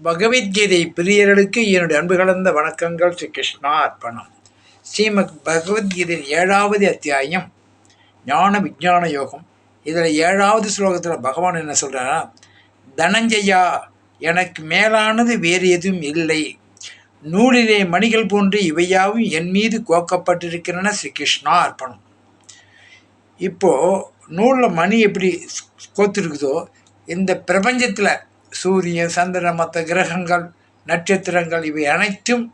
பகவத்கீதை பிரியர்களுக்கு என்னுடைய அன்பு கலந்த வணக்கங்கள். ஸ்ரீ கிருஷ்ணா அர்ப்பணம். ஸ்ரீமத் பகவத்கீதையின் 7வது அத்தியாயம் ஞான விஞ்ஞான யோகம். இதில் 7வது ஸ்லோகத்தில் பகவான் என்ன சொல்கிறாரா, தனஞ்சயா, எனக்கு மேலானது வேறு எதுவும் இல்லை, நூலிலே மணிகள் போன்று இவையாவும் என் மீது கோக்கப்பட்டிருக்கிறன. ஸ்ரீ கிருஷ்ணா அர்ப்பணம். இப்போது நூலில் மணி எப்படி கோத்துருக்குதோ, இந்த பிரபஞ்சத்தில் சூரியன், சந்திரன், மற்ற கிரகங்கள், நட்சத்திரங்கள் இவை அனைத்தும்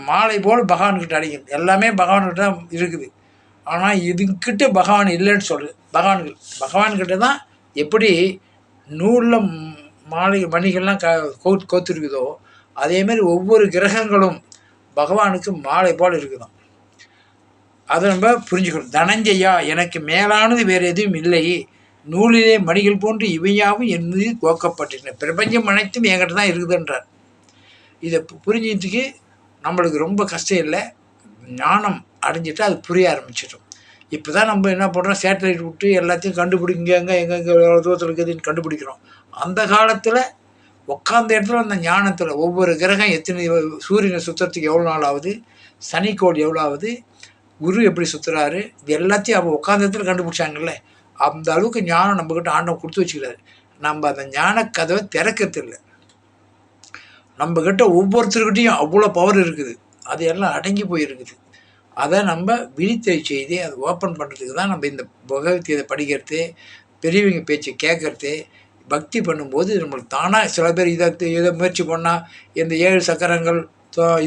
மாலை போல் பகவான்கிட்ட அடைக்கும். எல்லாமே பகவான்கிட்ட தான் இருக்குது. ஆனால் இதுக்கிட்ட பகவான் இல்லைன்னு சொல்கிறது. பகவான்கிட்ட தான் எப்படி நூலில் மாலை மணிகள்லாம் கோத்துருக்குதோ, அதேமாரி ஒவ்வொரு கிரகங்களும் பகவானுக்கு மாலை போல் இருக்குதான். அதை நம்ம புரிஞ்சுக்கணும். தனஞ்சயா, எனக்கு மேலானது வேறு எதுவும் இல்லை, நூலிலே மணிகள் போன்று இவையாவும் என் மீது கோக்கப்பட்டிருக்கேன். பிரபஞ்சம் அனைத்தும் என்கிட்ட தான் இருக்குதுன்றார். இதை புரிஞ்சதுக்கு நம்மளுக்கு ரொம்ப கஷ்டம் இல்லை. ஞானம் அடைஞ்சிட்டு அது புரிய ஆரம்பிச்சிடும். இப்போ தான் நம்ம என்ன பண்ணுறோம், சேட்டலைட் விட்டு எல்லாத்தையும் கண்டுபிடிங்க, எங்கே தூரத்தில் இருக்குதுன்னு கண்டுபிடிக்கிறோம். அந்த காலத்தில் உட்காந்த இடத்துல அந்த ஞானத்தில் ஒவ்வொரு கிரகம் எத்தனை, சூரியனை சுற்றுறதுக்கு எவ்வளோ நாள் ஆகுது, சனிக்கோள் எவ்வளோ ஆகுது, குரு எப்படி சுற்றுறாரு, இது எல்லாத்தையும் அவங்க உட்காந்த இடத்துல கண்டுபிடிச்சாங்கல்ல. அந்த அளவுக்கு ஞானம் நம்மக்கிட்ட ஆண்டவன் கொடுத்து வச்சுக்கிறாரு. நம்ம அந்த ஞான கதவை திறக்கிறது இல்லை. நம்மக்கிட்ட ஒவ்வொருத்தருக்கிட்டையும் அவ்வளோ பவர் இருக்குது. அது எல்லாம் அடங்கி போயிருக்குது. அதை நம்ம விழித்தை செய்து அதை ஓப்பன் பண்ணுறதுக்கு தான் நம்ம இந்த பகவத்கீதை படிக்கிறது, பெரியவங்க பேச்சு கேட்கறது, பக்தி பண்ணும்போது நம்மளுக்கு தானாக சில பேர் இதை முயற்சி பண்ணால் இந்த 7 சக்கரங்கள்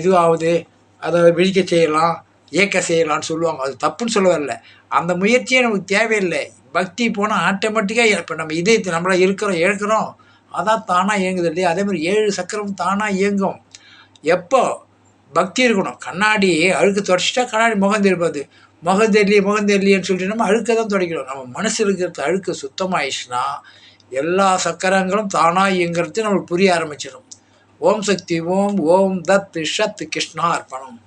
இது ஆகுது, அதை விழிக்க செய்யலாம், இயக்க செய்யலான்னு சொல்லுவாங்க. அது தப்புன்னு சொல்ல வரல. அந்த முயற்சியே நமக்கு தேவையில்லை. பக்தி போனால் ஆட்டோமேட்டிக்காக இப்போ நம்ம இதயத்தை நம்மளாம் இழக்கிறோம், அதான் தானாக இயங்குது இல்லையா. அதே மாதிரி 7 சக்கரம் தானாக இயங்கும். எப்போ பக்தி இருக்கணும். கண்ணாடி அழுக்கு தொடச்சிட்டா கண்ணாடி முகம் தெரியாது. முகம் தெரியலையேன்னு சொல்லிட்டு நம்ம அழுக்க தான் துடைக்கணும். நம்ம மனசு இருக்கிறது அழுக்கு சுத்தமாயிடுச்சுன்னா எல்லா சக்கரங்களும் தானாக இயங்கிறது நம்மளுக்கு புரிய ஆரம்பிச்சிடும். ஓம் சக்தி ஓம், ஓம் தத் ஷத் கிருஷ்ணா அர்ப்பணம்.